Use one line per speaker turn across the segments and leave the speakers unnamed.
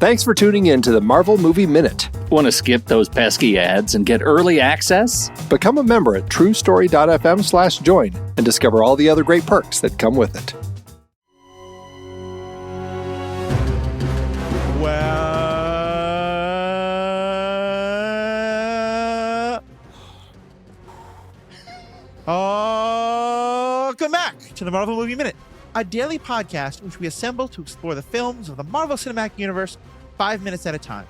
Thanks for tuning in to the Marvel Movie Minute.
Want to skip those pesky ads and get early access?
Become a member at truestory.fm/join and discover all the other great perks that come with it.
Welcome back to the Marvel Movie Minute, a daily podcast in which we assemble to explore the films of the Marvel Cinematic Universe 5 minutes at a time.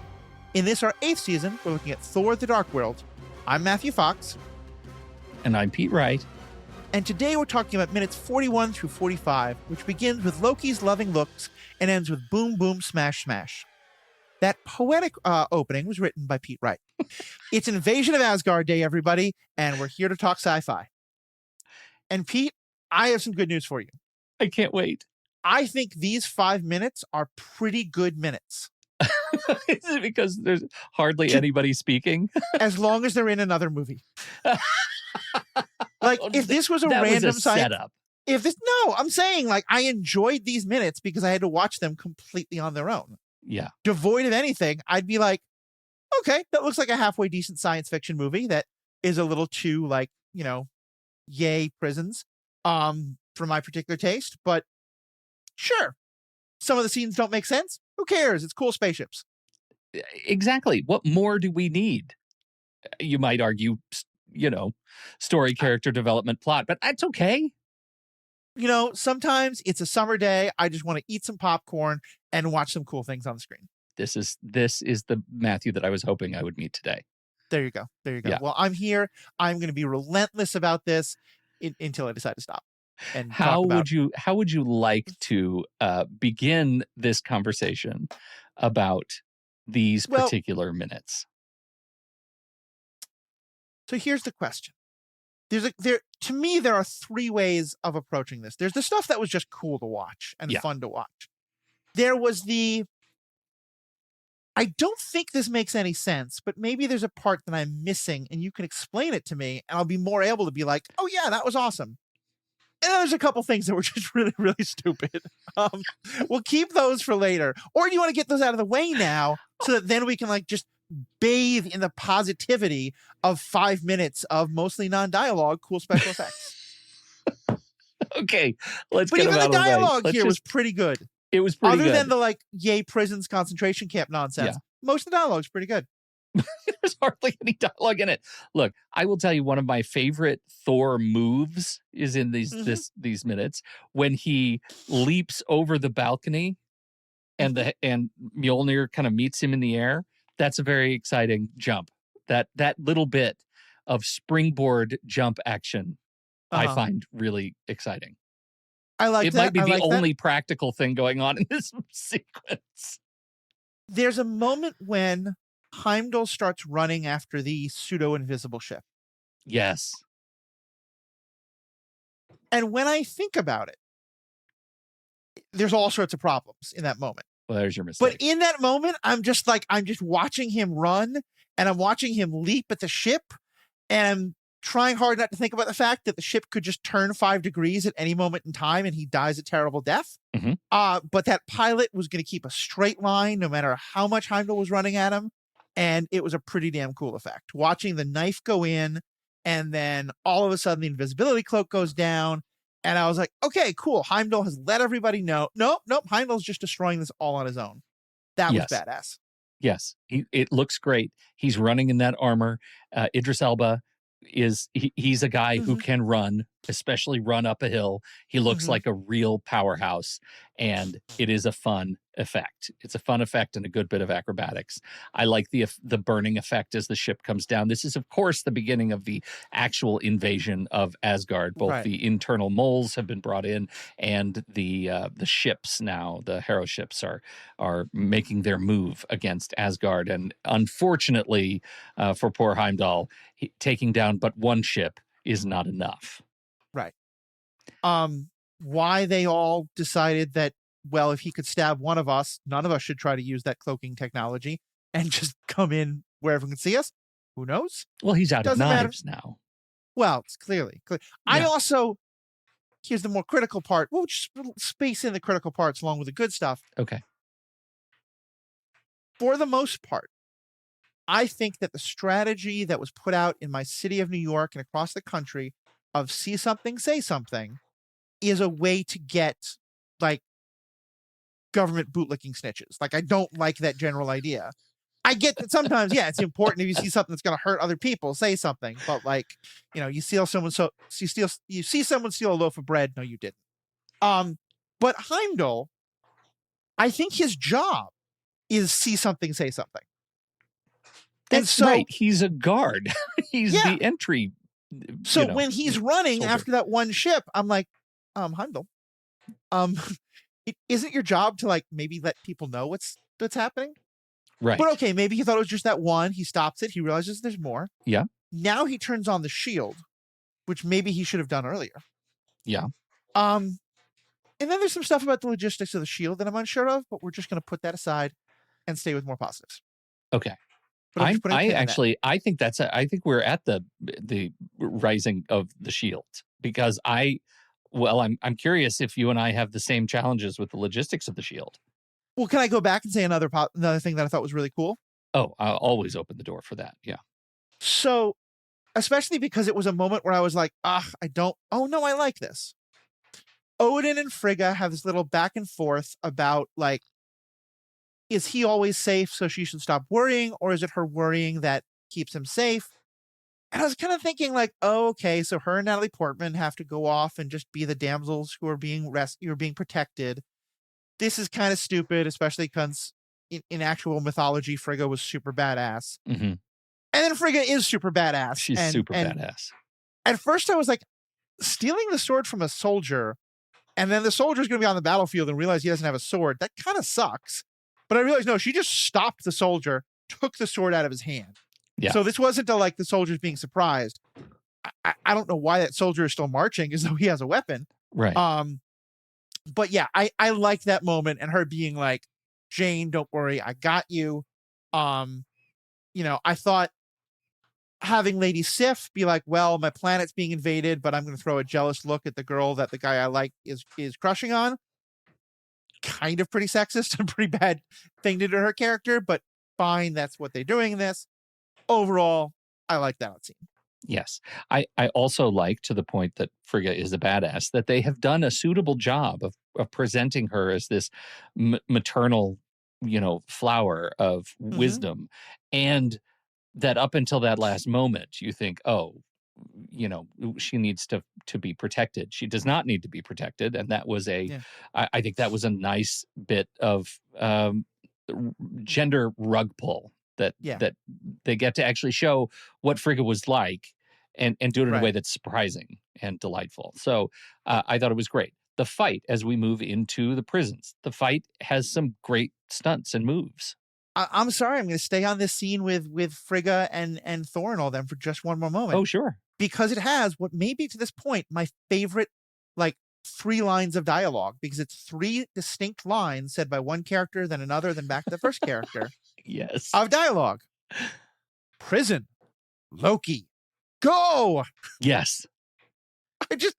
In this, our 8th season, we're looking at Thor: The Dark World. I'm Matthew Fox.
And I'm Pete Wright.
And today we're talking about minutes 41 through 45, which begins with Loki's loving looks and ends with boom, boom, smash, smash. That poetic opening was written by Pete Wright. It's Invasion of Asgard Day, everybody, and we're here to talk sci-fi. And Pete, I have some good news for you.
I can't wait.
I think these 5 minutes are pretty good minutes.
Is it because there's hardly anybody speaking?
As long as they're in another movie. Like, if this was a random
setup.
No, I'm saying, like, I enjoyed these minutes because I had to watch them completely on their own.
Yeah.
Devoid of anything, I'd be like, okay, that looks like a halfway decent science fiction movie that is a little too, like, you know, yay prisons, for my particular taste. But sure, some of the scenes don't make sense. Who cares? It's cool spaceships.
Exactly. What more do we need? You might argue, you know, story, character development, plot, but that's okay.
You know, sometimes it's a summer day. I just want to eat some popcorn and watch some cool things on the screen.
This is the Matthew that I was hoping I would meet today.
There you go. There you go.
Yeah.
Well, I'm here. I'm going to be relentless about this until I decide to stop. And
how would you like to begin this conversation about these particular minutes?
So here's the question. To me, there are 3 ways of approaching this. There's the stuff that was just cool to watch and fun to watch. There was I don't think this makes any sense, but maybe there's a part that I'm missing and you can explain it to me and I'll be more able to be like, oh yeah, that was awesome. And then there's a couple things that were just really, really stupid. We'll keep those for later. Or do you want to get those out of the way now so that then we can like just bathe in the positivity of 5 minutes of mostly non-dialogue, cool special effects?
Okay, let's
but
get
even
them out
the
of the way.
dialogue here was pretty good.
It was pretty good.
Other than the like, yay, prisons, concentration camp nonsense. Yeah. Most of the dialogue's pretty good.
There's hardly any dialogue in it. Look, I will tell you one of my favorite Thor moves is in these minutes when he leaps over the balcony and Mjolnir kind of meets him in the air. That's a very exciting jump. That little bit of springboard jump action I find really exciting.
I like
it. It might be the only practical thing going on in this sequence.
There's a moment when Heimdall starts running after the pseudo-invisible ship.
Yes.
And when I think about it, there's all sorts of problems in that moment.
Well, there's your mistake.
But in that moment, I'm just watching him run and I'm watching him leap at the ship and I'm trying hard not to think about the fact that the ship could just turn 5 degrees at any moment in time and he dies a terrible death. But that pilot was going to keep a straight line no matter how much Heimdall was running at him. And it was a pretty damn cool effect. Watching the knife go in and then all of a sudden the invisibility cloak goes down. And I was like, okay, cool. Heimdall has let everybody know. Nope. Heimdall's just destroying this all on his own. That was badass.
Yes. It looks great. He's running in that armor. Idris Elba he's a guy who can run, especially run up a hill. He looks like a real powerhouse, and it is a fun effect. It's a fun effect and a good bit of acrobatics. I like the burning effect as the ship comes down. This is, of course, the beginning of the actual invasion of Asgard. Both the internal moles have been brought in, and the ships now, the hero ships, are making their move against Asgard. And unfortunately, for poor Heimdall, taking down but one ship is not enough.
Right. Why they all decided that, well, if he could stab one of us, none of us should try to use that cloaking technology and just come in where everyone can see us. Who knows?
Well, he's out of knives now.
Well, it's clearly. Yeah. I also, here's the more critical part. We'll just space in the critical parts along with the good stuff.
Okay.
for the most part, I think that the strategy that was put out in my city of New York and across the country of see something, say something is a way to get like government bootlicking snitches. Like, I don't like that general idea. I get that sometimes, yeah, it's important if you see something that's going to hurt other people, say something. But like, you see someone steal a loaf of bread. No, you didn't. But Heimdall, I think his job is see something, say something.
That's right. He's a guard. He's the entry.
So when he's running
soldier.
after that one ship, I'm like, Heimdall, it isn't your job to like maybe let people know what's happening.
Right.
But okay, maybe he thought it was just that one. He stops it. He realizes there's more.
Yeah.
Now he turns on the shield, which maybe he should have done earlier.
Yeah.
And then there's some stuff about the logistics of the shield that I'm unsure of, but we're just going to put that aside and stay with more positives.
Okay.
But
I think we're at the rising of the shield because I'm curious if you and I have the same challenges with the logistics of the shield.
Well, can I go back and say another thing that I thought was really cool?
Oh, I'll always open the door for that. Yeah.
So, especially because it was a moment where I was like, I like this. Odin and Frigga have this little back and forth about like, is he always safe so she should stop worrying, or is it her worrying that keeps him safe? And I was kind of thinking like, oh, okay, so her and Natalie Portman have to go off and just be the damsels who are being protected. This is kind of stupid, especially because in actual mythology, Frigga was super badass.
Mm-hmm.
And then Frigga is super badass.
She's super badass.
At first I was like, stealing the sword from a soldier, and then the soldier's going to be on the battlefield and realize he doesn't have a sword. That kind of sucks. But I realized, no, she just stopped the soldier, took the sword out of his hand.
Yeah.
So this wasn't like the soldier's being surprised. I don't know why that soldier is still marching as though he has a weapon.
Right.
But yeah, I like that moment and her being like, Jane, don't worry, I got you. I thought having Lady Sif be like, well, my planet's being invaded, but I'm going to throw a jealous look at the girl that the guy I like is crushing on. Kind of pretty sexist and pretty bad thing to do to her character, but fine. That's what they're doing in this. Overall, I like that scene.
Yes. I also like, to the point that Frigga is a badass, that they have done a suitable job of presenting her as this maternal, flower of wisdom. And that up until that last moment, you think, she needs to be protected. She does not need to be protected. And that was I think that was a nice bit of gender rug pull that they get to actually show what Frigga was like and do it in a way that's surprising and delightful. So I thought it was great. The fight, as we move into the prisons, the fight has some great stunts and moves.
I'm sorry, I'm going to stay on this scene with Frigga and Thor and all them for just one more moment.
Oh, sure.
Because it has what may be to this point my favorite, like, 3 lines of dialogue, because it's 3 distinct lines said by one character, then another, then back to the first character.
Yes.
Of dialogue. Prison. Loki. Go!
Yes.
I just,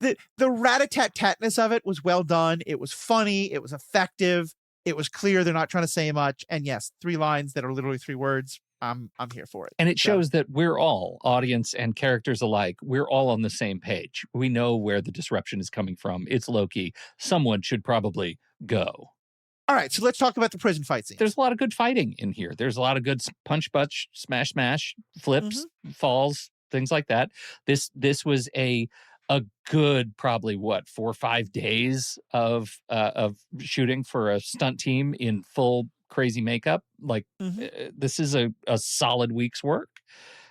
the rat-a-tat-tatness of it was well done. It was funny. It was effective. It was clear they're not trying to say much. And yes, 3 lines that are literally 3 words. I'm here for it.
And it shows that we're all, audience and characters alike, we're all on the same page. We know where the disruption is coming from. It's Loki. Someone should probably go.
All right, so let's talk about the prison fight scene.
There's a lot of good fighting in here. There's a lot of good punch, smash, flips, falls, things like that. This was a good, probably 4 or 5 days of shooting for a stunt team in full crazy makeup. Like this is a solid week's work,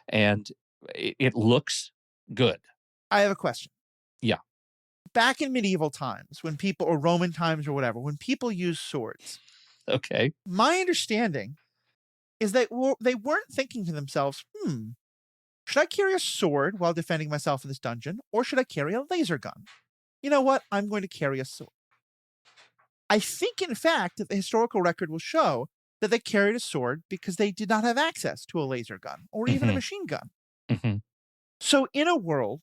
and it looks good.
I have a question.
Yeah.
Back in medieval times, when people, or Roman times or whatever, when people used swords,
okay,
my understanding is that they weren't thinking to themselves, should I carry a sword while defending myself in this dungeon, or should I carry a laser gun? You know what? I'm going to carry a sword. I think, in fact, that the historical record will show that they carried a sword because they did not have access to a laser gun or even a machine gun. So in a world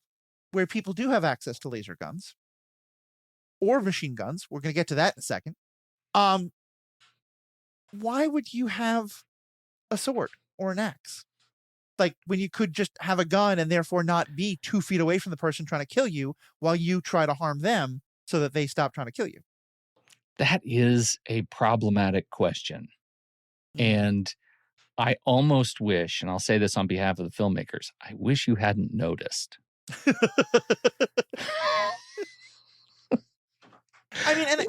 where people do have access to laser guns or machine guns, we're going to get to that in a second, why would you have a sword or an axe? Like, when you could just have a gun and therefore not be 2 feet away from the person trying to kill you while you try to harm them so that they stop trying to kill you.
That is a problematic question. And I almost wish, and I'll say this on behalf of the filmmakers, I wish you hadn't noticed.
I mean, and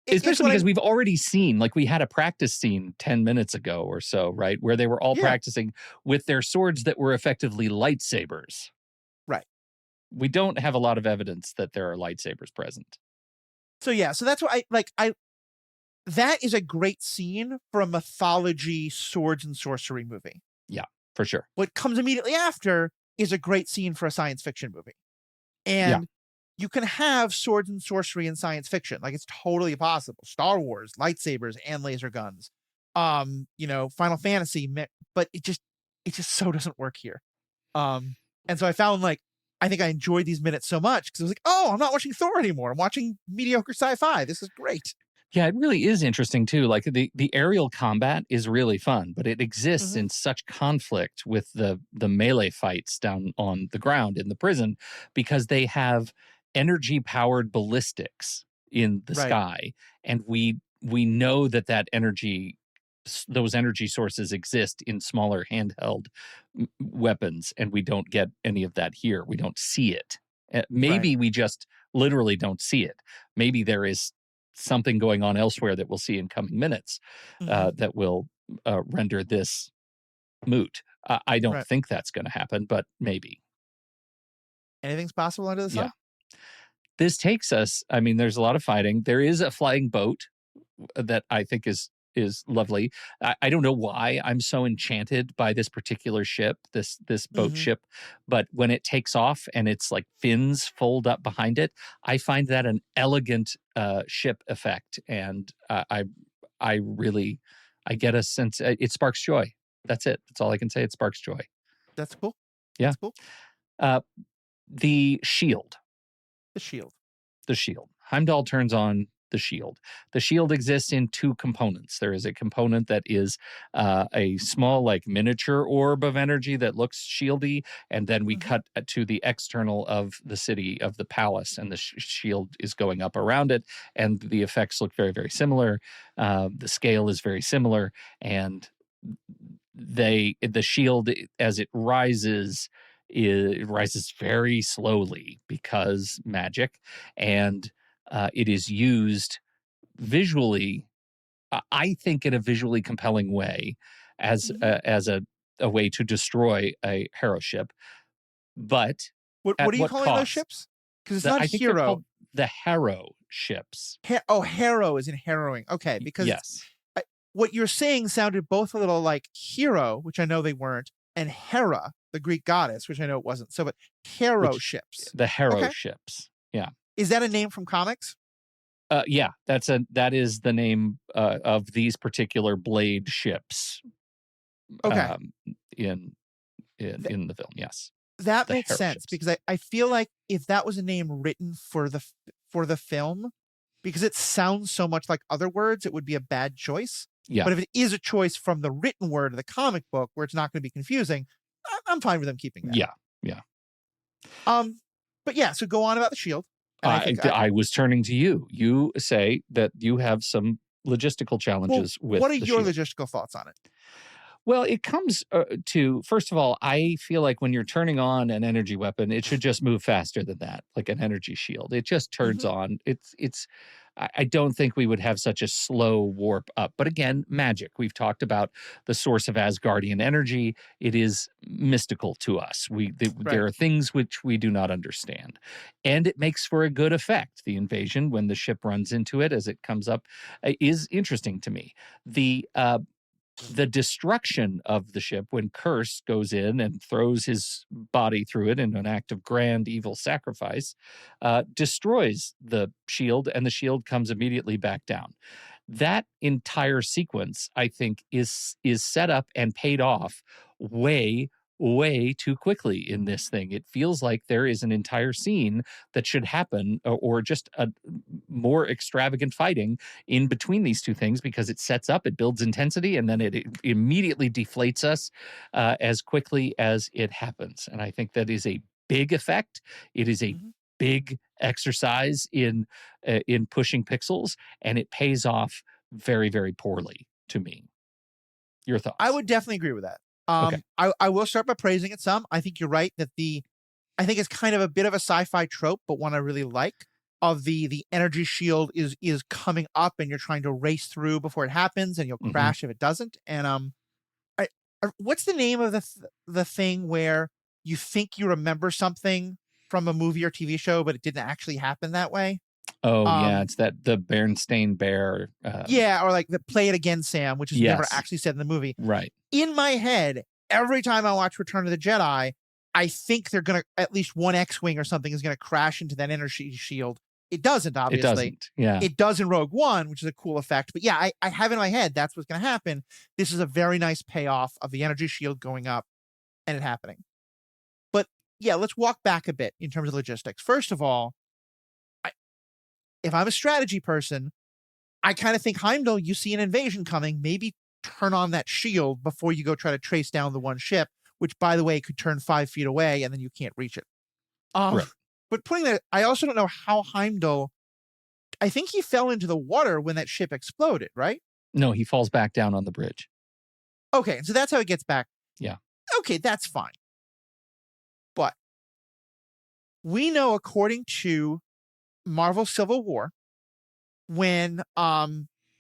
especially because we've already seen, like, we had a practice scene 10 minutes ago or so, right? Where they were all practicing with their swords that were effectively lightsabers.
Right.
We don't have a lot of evidence that there are lightsabers present.
So that's why that is a great scene for a mythology swords and sorcery movie.
Yeah, for sure.
What comes immediately after is a great scene for a science fiction movie. And you can have swords and sorcery in science fiction. Like, it's totally possible. Star Wars, lightsabers and laser guns. Final Fantasy, but it just so doesn't work here. And so I found, like, I think I enjoyed these minutes so much because I was like, oh, I'm not watching Thor anymore. I'm watching mediocre sci-fi. This is great.
Yeah, it really is interesting too. Like, the aerial combat is really fun, but it exists in such conflict with the melee fights down on the ground in the prison because they have energy powered ballistics in the sky, and we know that those energy sources exist in smaller handheld weapons, and we don't get any of that here. We don't see it. Maybe we just literally don't see it. Maybe there is something going on elsewhere that we'll see in coming minutes that will render this moot. I don't think that's going to happen, but maybe.
Anything's possible under the sun?
Yeah. This takes us, I mean, there's a lot of fighting. There is a flying boat that I think is lovely. I don't know why I'm so enchanted by this particular ship, this boat ship, but when it takes off and it's like fins fold up behind it, I find that an elegant ship effect, and I get a sense it sparks joy. That's it. That's all I can say. It sparks joy.
That's cool.
Yeah.
That's cool.
The shield.
The shield.
Heimdall turns on the shield. The shield exists in 2 components. There is a component that is a small, like, miniature orb of energy that looks shieldy, and then we cut to the external of the city, of the palace, and the shield is going up around it, and the effects look very, very similar. The scale is very similar, and the shield, as it rises very slowly because magic, and it is used visually, I think, in a visually compelling way as a way to destroy a hero ship. But
what are you calling those ships? Because it's not
I think
hero.
They're called the Harrow ships.
Harrow is in harrowing. Okay, because what you're saying sounded both a little like hero, which I know they weren't, and Hera, the Greek goddess, which I know it wasn't. So, but Harrow ships.
The Harrow ships. Yeah.
Is that a name from comics?
Yeah, that is the name of these particular blade ships.
Okay.
In the film, yes.
That makes sense because I feel like if that was a name written for the film, because it sounds so much like other words, it would be a bad choice.
Yeah.
But if it is a choice from the written word of the comic book where it's not going to be confusing, I'm fine with them keeping that.
Yeah. Yeah.
But yeah, so go on about the shield.
I was turning to you. You say that you have some logistical challenges with
what are your
shield.
logistical thoughts on it?
Well, it comes to, first of all, I feel like when you're turning on an energy weapon, it should just move faster than that, like an energy shield. It just turns on. I don't think we would have such a slow warp up. But again, magic. We've talked about the source of Asgardian energy. It is mystical to us. There are things which we do not understand. And it makes for a good effect. The invasion, when the ship runs into it as it comes up, is interesting to me. The destruction of the ship when Curse goes in and throws his body through it in an act of grand evil sacrifice, destroys the shield, and the shield comes immediately back down. That entire sequence, I think, is set up and paid off way, way too quickly in this thing. It feels like there is an entire scene that should happen, or just a more extravagant fighting in between these two things, because it sets up, it builds intensity, and then it immediately deflates us as quickly as it happens. And I think that is a big effect. It is a big exercise in pushing pixels, and it pays off very, very poorly to me. Your thoughts?
I would definitely agree with that.
Okay.
I will start by praising it some. I think you're right that I think it's kind of a bit of a sci-fi trope, but one I really like, of the energy shield is coming up and you're trying to race through before it happens, and you'll crash if it doesn't. And what's the name of the thing where you think you remember something from a movie or TV show, but it didn't actually happen that way?
Oh, yeah, it's the Berenstain Bear.
Yeah, or like the Play It Again, Sam, which is never actually said in the movie.
Right.
In my head, every time I watch Return of the Jedi, I think they're going to, at least one X-Wing or something is going to crash into that energy shield. It doesn't, obviously.
It doesn't, yeah.
It does in Rogue One, which is a cool effect. But yeah, I have in my head that's what's going to happen. This is a very nice payoff of the energy shield going up and it happening. But yeah, let's walk back a bit in terms of logistics. First of all, if I'm a strategy person, I kind of think, Heimdall, you see an invasion coming, maybe turn on that shield before you go try to trace down the one ship, which, by the way, could turn 5 feet away and then you can't reach it.
Right.
But putting that, I also don't know how Heimdall, I think he fell into the water when that ship exploded, right?
No, he falls back down on the bridge.
Okay, so that's how it gets back.
Yeah.
Okay, that's fine. But we know, according to Marvel Civil War, when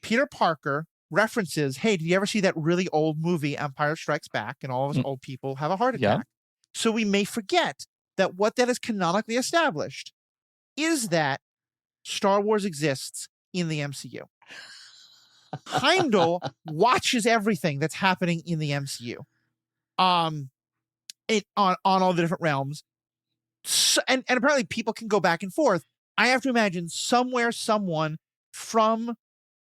Peter Parker references, hey, did you ever see that really old movie Empire Strikes Back? And all of us old people have a heart attack. So we may forget that what that is canonically established is that Star Wars exists in the MCU. Heimdall watches everything that's happening in the MCU. On all the different realms. So, and apparently people can go back and forth. I have to imagine somewhere someone from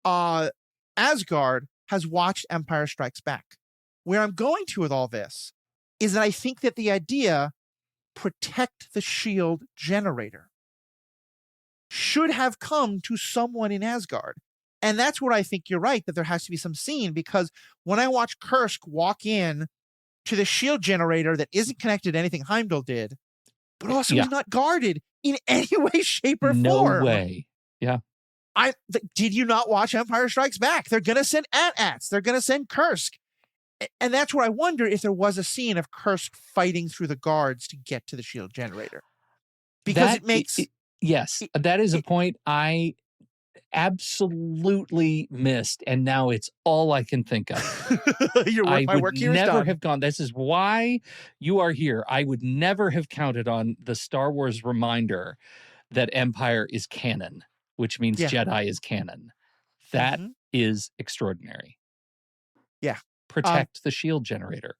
Asgard has watched Empire Strikes Back. Where I'm going to with all this is that I think that the idea, protect the shield generator, should have come to someone in Asgard. And that's where I think you're right, that there has to be some scene, because when I watch Kursk walk in to the shield generator that isn't connected to anything Heimdall did, but also is not guarded in any way, shape, or form.
No way. Yeah.
Did you not watch Empire Strikes Back? They're going to send AT-ATs. They're going to send Kursk. And that's where I wonder if there was a scene of Kursk fighting through the guards to get to the shield generator. Because it makes...
Yes, that is a point I absolutely missed, and now it's all I can think of.
My work here is done.
I would never have gone. This is why you are here. I would never have counted on the Star Wars reminder that Empire is canon, which means Jedi is canon. That is extraordinary.
Yeah.
Protect the shield generator.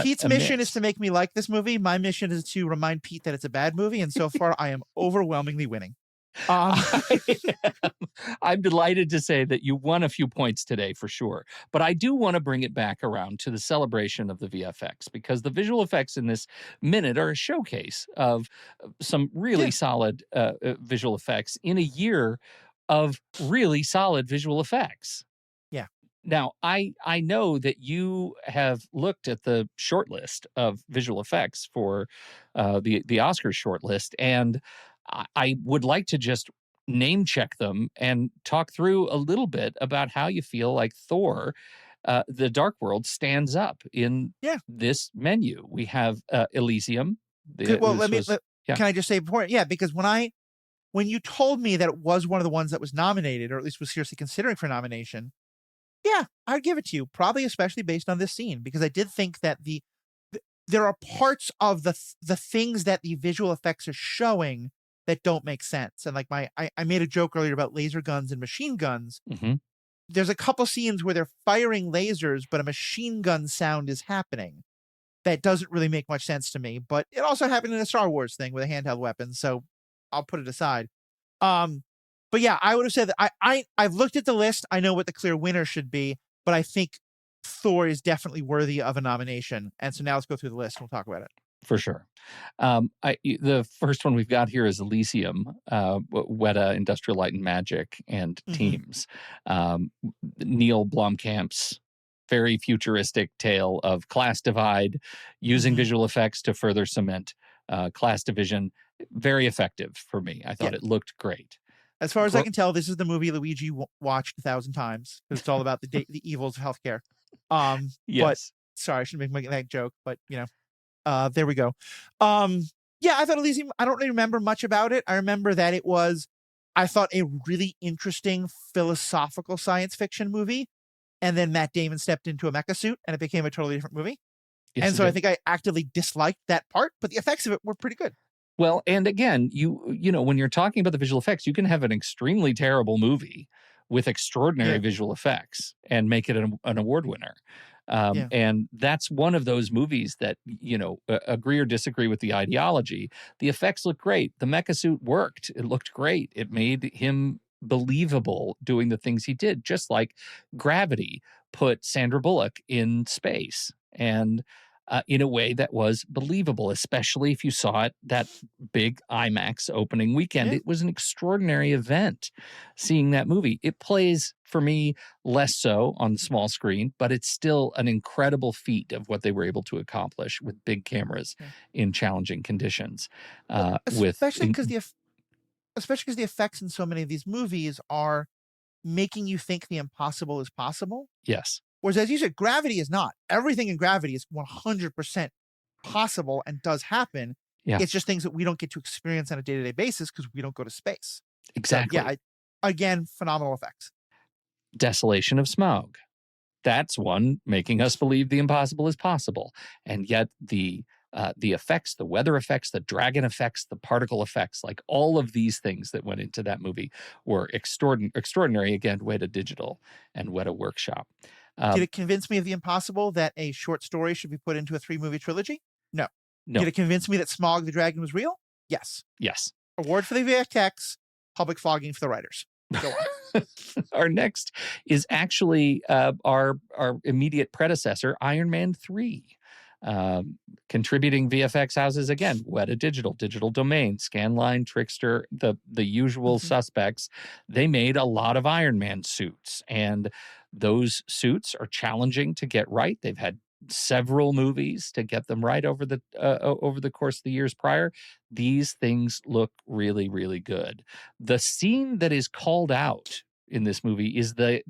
Pete's mission is to make me like this movie. My mission is to remind Pete that it's a bad movie, and so far I am overwhelmingly winning.
I'm delighted to say that you won a few points today for sure. But I do want to bring it back around to the celebration of the VFX, because the visual effects in this minute are a showcase of some really solid visual effects in a year of really solid visual effects.
Yeah.
Now, I know that you have looked at the shortlist of visual effects for the Oscars shortlist, and I would like to just name check them and talk through a little bit about how you feel like Thor, the Dark World, stands up in this menu. We have Elysium.
Can I just say before? Yeah, because when you told me that it was one of the ones that was nominated, or at least was seriously considering for nomination, I'd give it to you, probably especially based on this scene, because I did think that there are parts of the things that the visual effects are showing that don't make sense. And like I made a joke earlier about laser guns and machine guns.
Mm-hmm.
There's a couple scenes where they're firing lasers, but a machine gun sound is happening. That doesn't really make much sense to me, but it also happened in a Star Wars thing with a handheld weapon, so I'll put it aside. But yeah, I would have said that I've looked at the list. I know what the clear winner should be, but I think Thor is definitely worthy of a nomination. And so now let's go through the list. We'll talk about it.
For sure. The first one we've got here is Elysium, Weta, Industrial Light and Magic, and Teams. Neil Blomkamp's very futuristic tale of class divide, using visual effects to further cement class division. Very effective for me. I thought it looked great.
As far as I can tell, this is the movie Luigi watched 1,000 times because it's all about the evils of healthcare.
Yes.
But sorry, I shouldn't be making that joke, but there we go. Yeah, I thought Elysium, I don't really remember much about it. I remember that it was, I thought, a really interesting philosophical science fiction movie. And then Matt Damon stepped into a mecha suit and it became a totally different movie.
Yes,
and so I think I actively disliked that part, but the effects of it were pretty good.
Well, and again, you know, when you're talking about the visual effects, you can have an extremely terrible movie with extraordinary visual effects and make it an award winner. And that's one of those movies that, you know, agree or disagree with the ideology. The effects look great. The mecha suit worked. It looked great. It made him believable doing the things he did, just like Gravity put Sandra Bullock in space. And in a way that was believable, especially if you saw it that big IMAX opening weekend. It was an extraordinary event seeing that movie. It plays, for me, less so on the small screen, but it's still an incredible feat of what they were able to accomplish with big cameras in challenging conditions.
Especially because the effects in so many of these movies are making you think the impossible is possible.
Yes.
Whereas, as you said, Gravity is not. Everything in Gravity is 100% possible and does happen.
Yeah.
It's just things that we don't get to experience on a day-to-day basis because we don't go to space.
Exactly.
So, again, phenomenal effects.
Desolation of Smaug. That's one making us believe the impossible is possible. And yet the effects, the weather effects, the dragon effects, the particle effects, like all of these things that went into that movie were extraordinary. Again, Weta Digital and Weta Workshop.
Did it convince me of the impossible that a short story should be put into a 3-movie trilogy? No. Did it convince me that Smaug the dragon was real? Yes.
Yes.
Award for the VFX, public flogging for the writers. Go on.
Our next is actually our immediate predecessor, Iron Man 3. Contributing VFX houses again, Weta Digital, Digital Domain, Scanline, Trickster, the usual suspects. They made a lot of Iron Man suits, and those suits are challenging to get right. They've had several movies to get them right over the course of the years prior. These things look really, really good. The scene that is called out in this movie is the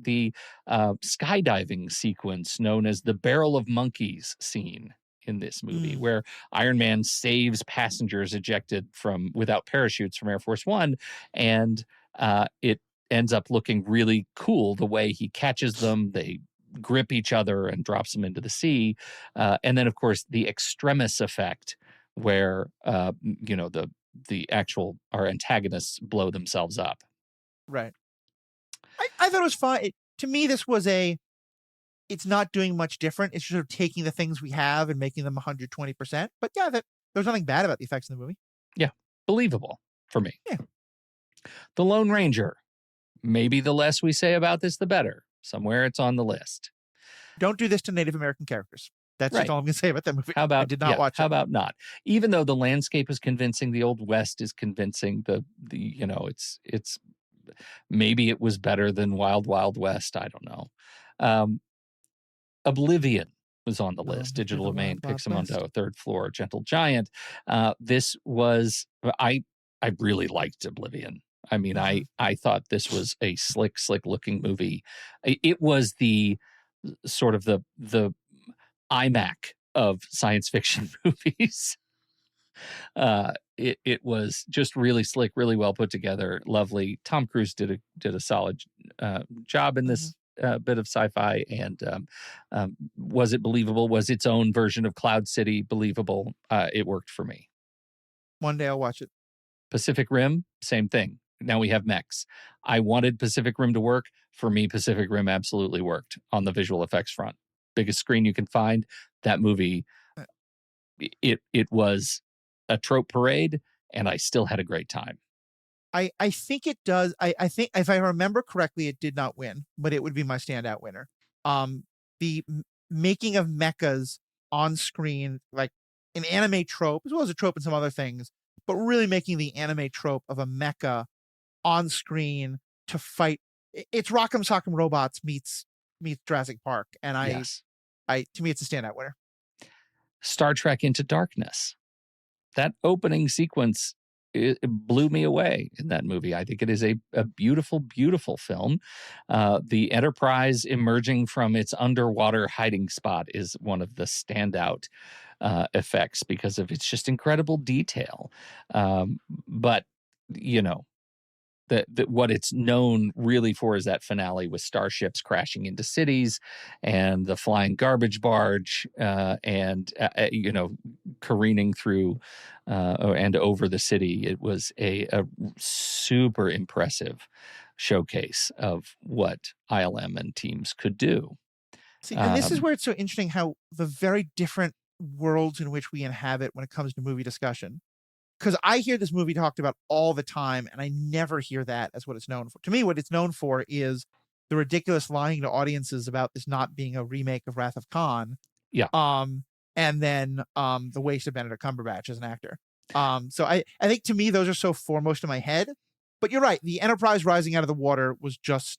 skydiving sequence known as the Barrel of Monkeys scene in this movie, where Iron Man saves passengers ejected without parachutes from Air Force One, and it ends up looking really cool the way he catches them. They grip each other and drops them into the sea, and then of course the extremis effect, where the actual our antagonists blow themselves up.
Right. I thought it was fine. To me, this was it's not doing much different. It's sort of taking the things we have and making them 120%. But yeah, there's nothing bad about the effects in the movie.
Yeah. Believable for me.
Yeah.
The Lone Ranger. Maybe the less we say about this, the better. Somewhere it's on the list.
Don't do this to Native American characters. That's just all I'm going to say about that movie.
How about,
I did not watch it.
How about not? Even though the landscape is convincing, the Old West is convincing, it's maybe it was better than Wild Wild West. I don't know. Oblivion was on the list. Digital Domain, Pixamundo, Third Floor, Gentle Giant. This was, I really liked Oblivion. I mean, I thought this was a slick looking movie. It was the sort of the iMac of science fiction movies. It was just really slick, really well put together, lovely. Tom Cruise did a solid job in this bit of sci-fi, and was it believable? Was its own version of Cloud City believable? It worked for me.
One day I'll watch it.
Pacific Rim, same thing. Now we have mechs. I wanted Pacific Rim to work. For me, Pacific Rim absolutely worked on the visual effects front. Biggest screen you can find. That movie, it was a trope parade, and I still had a great time.
I think it does. I think, if I remember correctly, it did not win, but it would be my standout winner. The making of mechas on screen, like an anime trope, as well as a trope in some other things, but really making the anime trope of a mecha on screen to fight. It's Rock'em Sock'em Robots meets Jurassic Park, and
Yes.
to me, it's a standout winner.
Star Trek Into Darkness. That opening sequence, it blew me away in that movie. I think it is a beautiful, beautiful film. The Enterprise emerging from its underwater hiding spot is one of the standout effects because of its just incredible detail. But, you know, that what it's known really for is that finale with starships crashing into cities and the flying garbage barge and careening through and over the city. It was a super impressive showcase of what ILM and teams could do.
See, and this is where it's so interesting how the very different worlds in which we inhabit when it comes to movie discussion. Because I hear this movie talked about all the time, and I never hear that as what it's known for. To me, what it's known for is the ridiculous lying to audiences about this not being a remake of Wrath of Khan.
Yeah.
And then the waste of Benedict Cumberbatch as an actor. So I think to me, those are so foremost in my head. But you're right. The Enterprise rising out of the water was just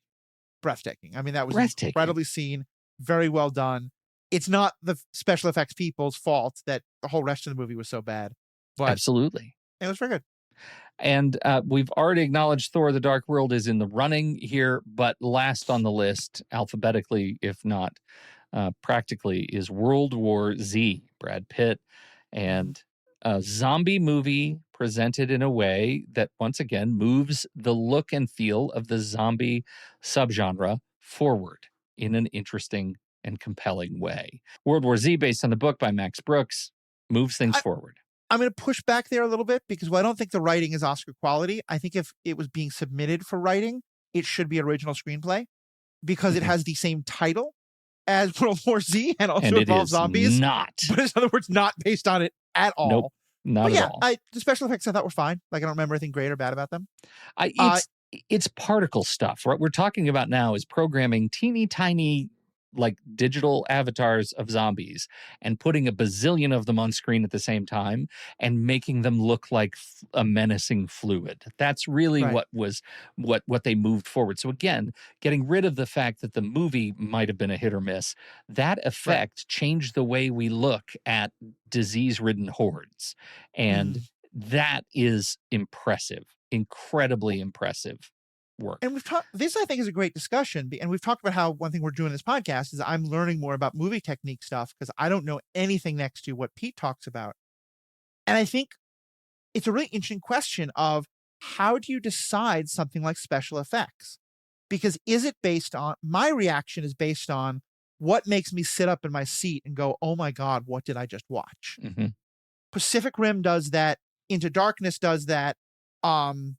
breathtaking. I mean, that was incredibly seen, very well done. It's not the special effects people's fault that the whole rest of the movie was so bad. But
absolutely.
It was very good.
And we've already acknowledged Thor: The Dark World is in the running here, but last on the list, alphabetically, if not practically, is World War Z, Brad Pitt, and a zombie movie presented in a way that, once again, moves the look and feel of the zombie subgenre forward in an interesting and compelling way. World War Z, based on the book by Max Brooks, moves things forward.
I'm going to push back there a little bit because I don't think the writing is Oscar quality. I think if it was being submitted for writing, it should be original screenplay because it has the same title as World War Z and also involves zombies.
Not.
But in other words, not based on it at all.
Nope, not at all.
The special effects I thought were fine. Like, I don't remember anything great or bad about them.
It's particle stuff. What we're talking about now is programming teeny tiny like digital avatars of zombies and putting a bazillion of them on screen at the same time and making them look like a menacing fluid. That's really what they moved forward. So again, getting rid of the fact that the movie might have been a hit or miss, that effect changed the way we look at disease-ridden hordes. And that is impressive, incredibly impressive work.
And this I think is a great discussion, and we've talked about how one thing we're doing in this podcast is I'm learning more about movie technique stuff because I don't know anything next to what Pete talks about. And I think it's a really interesting question of how do you decide something like special effects? Because is it based on, my reaction is based on what makes me sit up in my seat and go, oh my God, what did I just watch?
Mm-hmm.
Pacific Rim does that. Into Darkness does that. The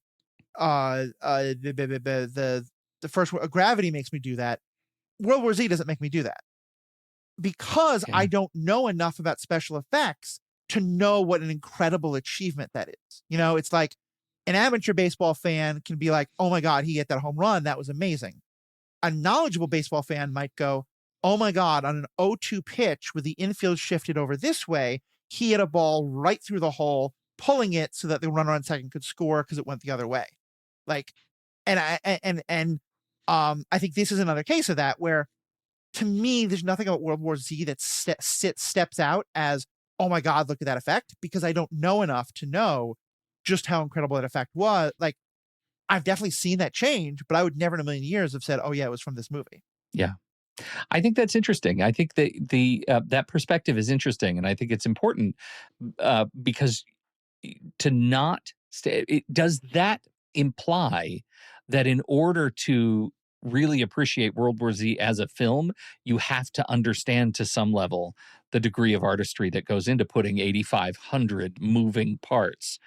first Gravity makes me do that. World War Z doesn't make me do that because I don't know enough about special effects to know what an incredible achievement that is. You know, it's like an amateur baseball fan can be like, oh my God, he hit that home run. That was amazing. A knowledgeable baseball fan might go, oh my God, on an 0-2 pitch with the infield shifted over this way, he hit a ball right through the hole, pulling it so that the runner on second could score because it went the other way. Like, I think this is another case of that where, to me, there's nothing about World War Z that steps out as, oh my God, look at that effect, because I don't know enough to know just how incredible that effect was. Like, I've definitely seen that change, but I would never in a million years have said, oh yeah, it was from this movie.
Yeah. I think that's interesting. I think that perspective is interesting, and I think it's important because to not does that imply that in order to really appreciate World War Z as a film, you have to understand to some level the degree of artistry that goes into putting 8,500 moving parts,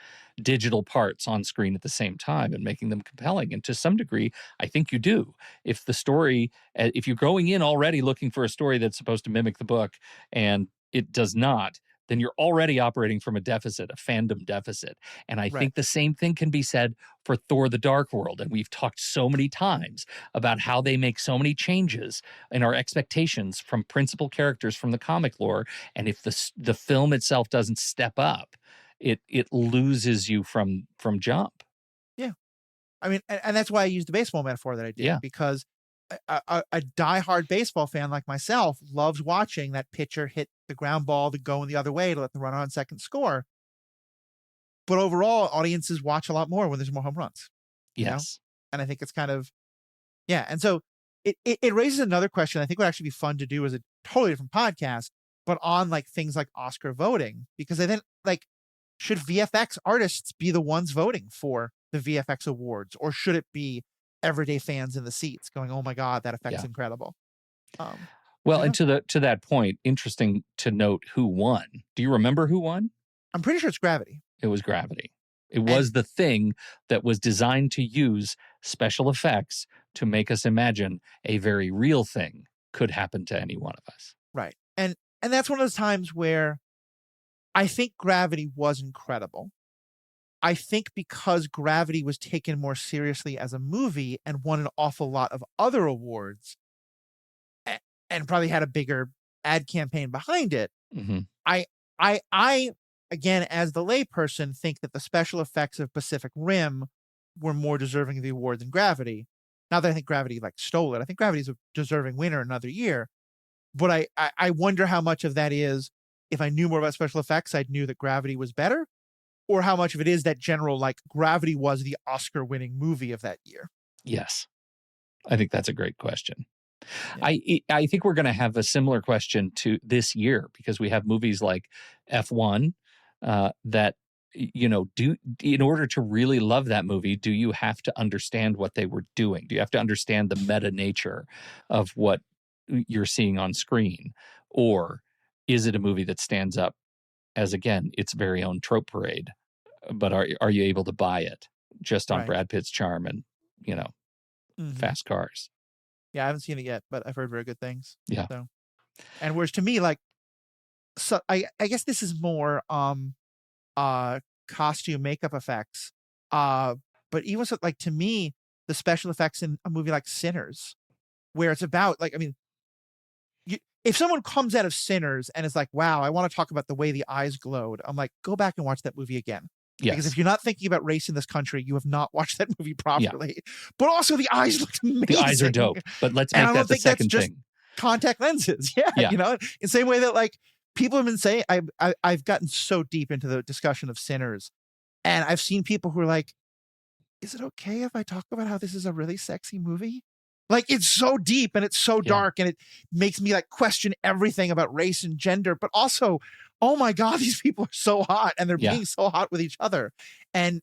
digital parts on screen at the same time and making them compelling. And to some degree, I think you do. If the story, if you're going in already looking for a story that's supposed to mimic the book and it does not, then you're already operating from a deficit, a fandom deficit. And I think the same thing can be said for Thor: The Dark World. And we've talked so many times about how they make so many changes in our expectations from principal characters from the comic lore. And if the film itself doesn't step up, it loses you from jump.
Yeah. I mean, and that's why I used the baseball metaphor that I did, because a diehard baseball fan like myself loves watching that pitcher hit the ground ball to go in the other way to let the runner on second score. But overall, audiences watch a lot more when there's more home runs.
Yes.
And I think it's kind of, and so it raises another question I think would actually be fun to do as a totally different podcast, but on like things like Oscar voting, because I think like, should VFX artists be the ones voting for the VFX awards, or should it be everyday fans in the seats going, "Oh my God, that effect's incredible"?
Well, and to that point, interesting to note who won. Do you remember who won?
I'm pretty sure it's Gravity.
It was Gravity. It was the thing that was designed to use special effects to make us imagine a very real thing could happen to any one of us.
Right. And that's one of those times where I think Gravity was incredible. I think because Gravity was taken more seriously as a movie and won an awful lot of other awards and probably had a bigger ad campaign behind it.
Mm-hmm.
I again, as the layperson, think that the special effects of Pacific Rim were more deserving of the award than Gravity. Not that I think Gravity like stole it. I think Gravity's a deserving winner another year. But I wonder how much of that is, if I knew more about special effects, I'd knew that Gravity was better, or how much of it is that general, like, Gravity was the Oscar-winning movie of that year.
Yes. I think that's a great question. Yeah. I think we're going to have a similar question to this year, because we have movies like F1 that, you know, in order to really love that movie, do you have to understand what they were doing? Do you have to understand the meta nature of what you're seeing on screen? Or is it a movie that stands up as, again, its very own trope parade? But are you able to buy it just on Brad Pitt's charm and, you know, fast cars?
Yeah, I haven't seen it yet, but I've heard very good things.
Yeah.
So, and whereas to me, like, so I guess this is more costume makeup effects. But even so, like, to me, the special effects in a movie like Sinners, where it's about, like, I mean, if someone comes out of Sinners and is like, wow, I want to talk about the way the eyes glowed, I'm like, go back and watch that movie again.
Yes.
Because if you're not thinking about race in this country, you have not watched that movie properly. Yeah. But also the eyes look amazing.
The eyes are dope. But let's make that the second thing.
Contact lenses. Yeah. You know, in the same way that, like, people have been saying, I've gotten so deep into the discussion of Sinners, and I've seen people who are like, is it okay if I talk about how this is a really sexy movie? Like, it's so deep and it's so dark, and it makes me like question everything about race and gender, but also, oh my God, these people are so hot, and they're being so hot with each other. And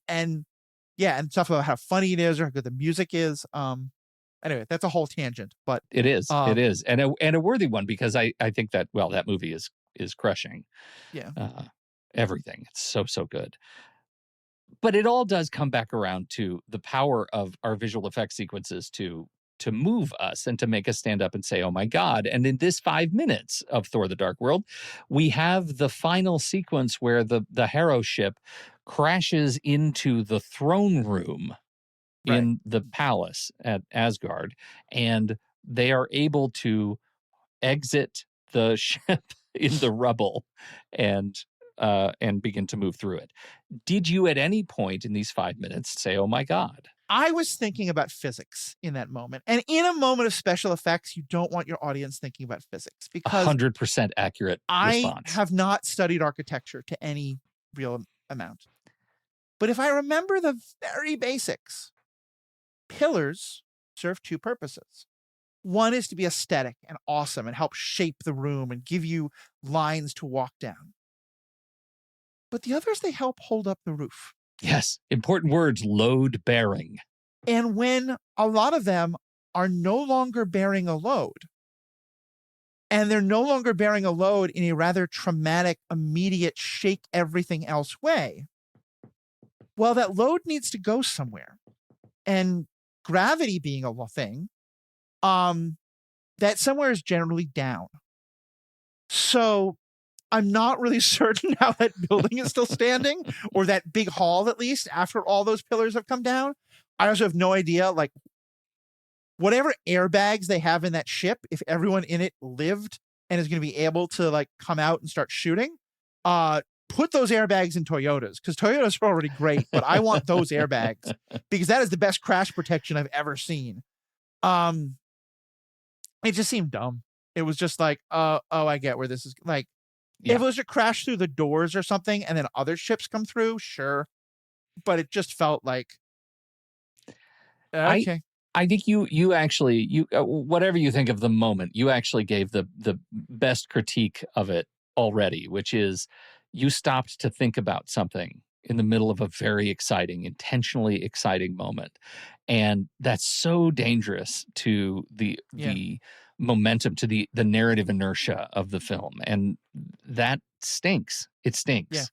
stuff about how funny it is or how good the music is. Anyway, that's a whole tangent, but
it is. And a worthy one, because I think that, well, that movie is crushing.
Yeah.
Everything. It's so good. But it all does come back around to the power of our visual effects sequences to move us and to make us stand up and say, oh my God. And in this 5 minutes of Thor: The Dark World, we have the final sequence where the Harrow ship crashes into the throne room in the palace at Asgard, and they are able to exit the ship in the rubble and begin to move through it. Did you at any point in these 5 minutes say, oh my God?
I was thinking about physics in that moment. And in a moment of special effects, you don't want your audience thinking about physics, because
100% accurate response.
I have not studied architecture to any real amount. But if I remember the very basics, pillars serve two purposes. One is to be aesthetic and awesome and help shape the room and give you lines to walk down. But the other is they help hold up the roof.
Yes, important words, load bearing.
And when a lot of them are no longer bearing a load, and they're no longer bearing a load in a rather traumatic, immediate, shake everything else way, well, that load needs to go somewhere. And gravity being a thing, that somewhere is generally down. So I'm not really certain how that building is still standing, or that big hall, at least, after all those pillars have come down. I also have no idea, like, whatever airbags they have in that ship, if everyone in it lived and is going to be able to, like, come out and start shooting, put those airbags in Toyotas, because Toyotas are already great, but I want those airbags because that is the best crash protection I've ever seen. It just seemed dumb. It was just like, oh, I get where this is. Like, if it was to crash through the doors or something and then other ships come through, sure. But it just felt like, okay.
I think you actually, whatever you think of the moment, you actually gave the best critique of it already, which is you stopped to think about something in the middle of a very exciting, intentionally exciting moment. And that's so dangerous to the momentum, to the narrative inertia of the film. And that stinks. It stinks.
Yeah.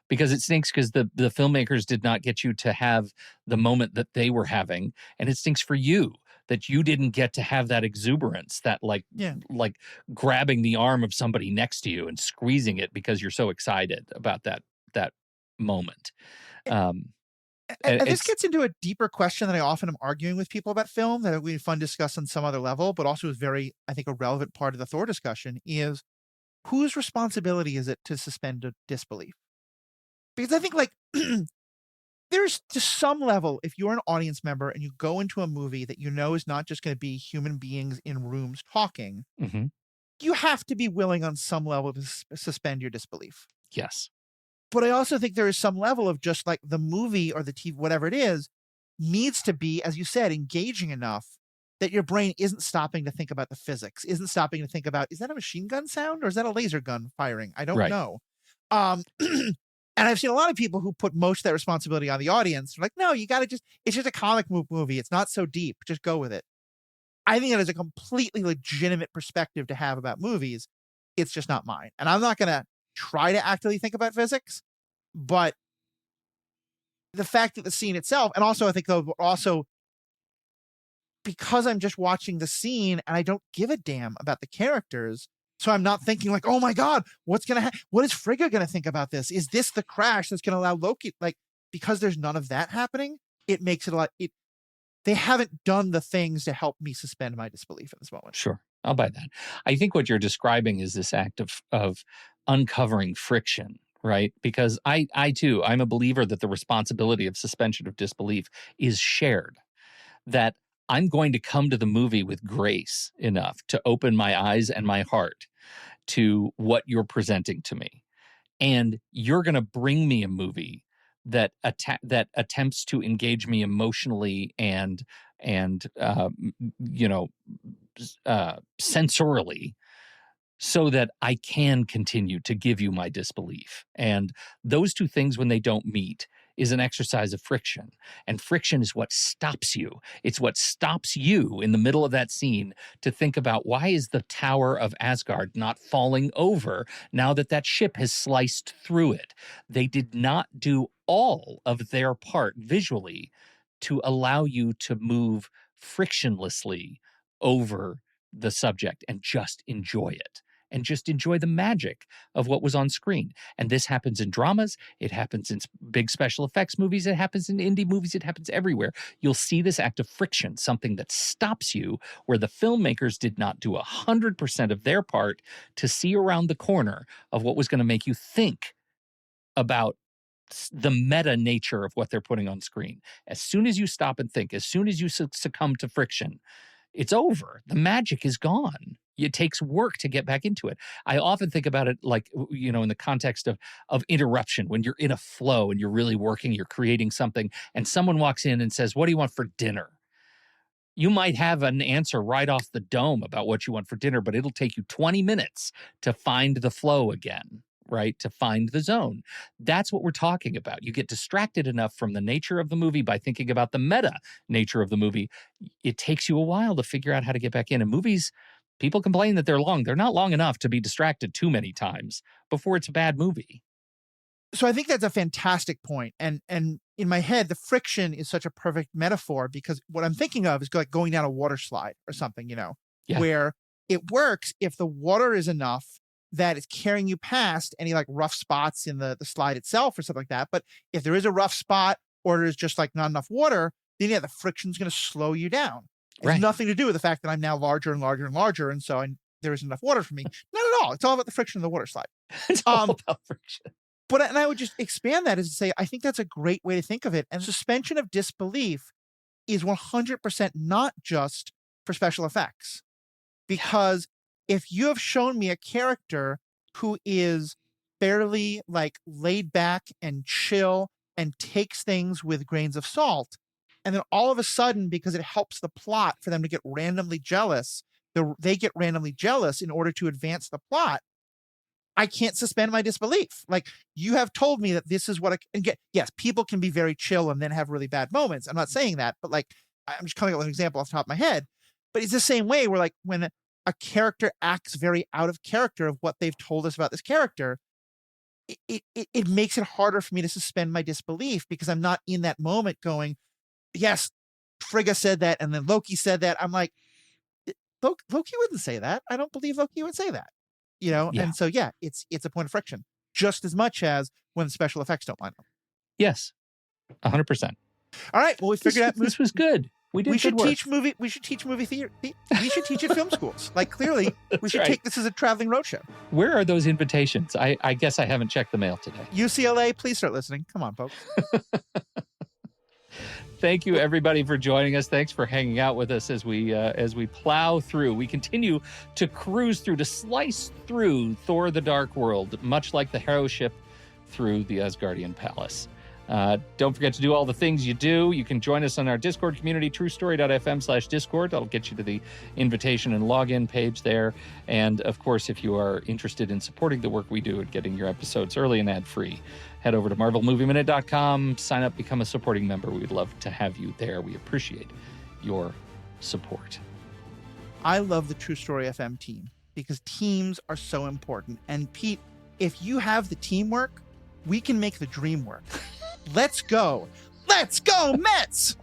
Because it stinks because the filmmakers did not get you to have the moment that they were having. And it stinks for you that you didn't get to have that exuberance, that like grabbing the arm of somebody next to you and squeezing it because you're so excited about that moment.
And this gets into a deeper question that I often am arguing with people about film that would be fun to discuss on some other level, but also is very, I think, a relevant part of the Thor discussion is whose responsibility is it to suspend a disbelief? Because I think, like, there's to some level, if you're an audience member and you go into a movie that you know is not just going to be human beings in rooms talking, you have to be willing on some level to suspend your disbelief.
Yes.
But I also think there is some level of just like the movie or the TV, whatever it is, needs to be, as you said, engaging enough that your brain isn't stopping to think about the physics, isn't stopping to think about, is that a machine gun sound or is that a laser gun firing? I don't know. And I've seen a lot of people who put most of that responsibility on the audience. They're like, no, you got to it's just a comic movie. It's not so deep. Just go with it. I think that is a completely legitimate perspective to have about movies. It's just not mine. And I'm not going to try to actively think about physics, but the fact that the scene itself, and also I think though, also because I'm just watching the scene and I don't give a damn about the characters, so I'm not thinking like, oh my God, what is Frigga going to think about this? Is this the crash that's going to allow Loki? Like, because there's none of that happening, it makes it a lot. They haven't done the things to help me suspend my disbelief at this moment.
Sure. I'll buy that. I think what you're describing is this act of uncovering friction, right? Because I too, I'm a believer that the responsibility of suspension of disbelief is shared, that I'm going to come to the movie with grace enough to open my eyes and my heart to what you're presenting to me. And you're going to bring me a movie that attempts to engage me emotionally and sensorially, so that I can continue to give you my disbelief. And those two things, when they don't meet, is an exercise of friction. And friction is what stops you. It's what stops you in the middle of that scene to think about, why is the Tower of Asgard not falling over now that that ship has sliced through it? They did not do all of their part visually to allow you to move frictionlessly over the subject and just enjoy it. And just enjoy the magic of what was on screen. And this happens in dramas. It happens in big special effects movies. It happens in indie movies. It happens everywhere. You'll see this act of friction, something that stops you, where the filmmakers did not do 100% of their part to see around the corner of what was going to make you think about the meta nature of what they're putting on screen. As soon as you stop and think, as soon as you succumb to friction, it's over. The magic is gone. It takes work to get back into it. I often think about it like, in the context of interruption, when you're in a flow and you're really working, you're creating something, and someone walks in and says, what do you want for dinner? You might have an answer right off the dome about what you want for dinner, but it'll take you 20 minutes to find the flow again, right? To find the zone. That's what we're talking about. You get distracted enough from the nature of the movie by thinking about the meta nature of the movie. It takes you a while to figure out how to get back in. And movies, people complain that they're long. They're not long enough to be distracted too many times before it's a bad movie.
So I think that's a fantastic point. And in my head, the friction is such a perfect metaphor, because what I'm thinking of is like going down a water slide or something, where it works if the water is enough that is carrying you past any like rough spots in the slide itself or something like that. But if there is a rough spot or there's just like not enough water, then yeah, the friction's going to slow you down. It has nothing to do with the fact that I'm now larger and larger and larger, and so there isn't enough water for me. Not at all. It's all about the friction of the water slide.
It's all about friction.
And I would just expand that as to say, I think that's a great way to think of it. And suspension of disbelief is 100% not just for special effects. Because if you have shown me a character who is fairly like laid back and chill and takes things with grains of salt, and then all of a sudden, because it helps the plot for them to get randomly jealous, they get randomly jealous in order to advance the plot, I can't suspend my disbelief. Like, you have told me that this is what yes, people can be very chill and then have really bad moments. I'm not saying that, but like, I'm just coming up with an example off the top of my head. But it's the same way where like when a character acts very out of character of what they've told us about this character, it makes it harder for me to suspend my disbelief because I'm not in that moment going, yes, Frigga said that, and then Loki said that. I'm like, Loki wouldn't say that. I don't believe Loki would say that.
Yeah.
And so, yeah, it's a point of friction just as much as when special effects don't line up.
Yes, 100%.
All right. Well, we figured out
this was good. We should
teach movie theater. We should teach at film schools. Like, clearly, we should take this as a traveling roadshow.
Where are those invitations? I guess I haven't checked the mail today.
UCLA, please start listening. Come on, folks.
Thank you, everybody, for joining us. Thanks for hanging out with us as we plow through. We continue to cruise through, to slice through Thor: The Dark World, much like the hero ship through the Asgardian palace. Don't forget to do all the things you do. You can join us on our Discord community, truestory.fm/Discord. That'll get you to the invitation and login page there. And of course, if you are interested in supporting the work we do and getting your episodes early and ad-free, head over to marvelmovieminute.com, sign up, become a supporting member. We'd love to have you there. We appreciate your support.
I love the True Story FM team because teams are so important. And Pete, if you have the teamwork, we can make the dream work. Let's go. Let's go, Mets!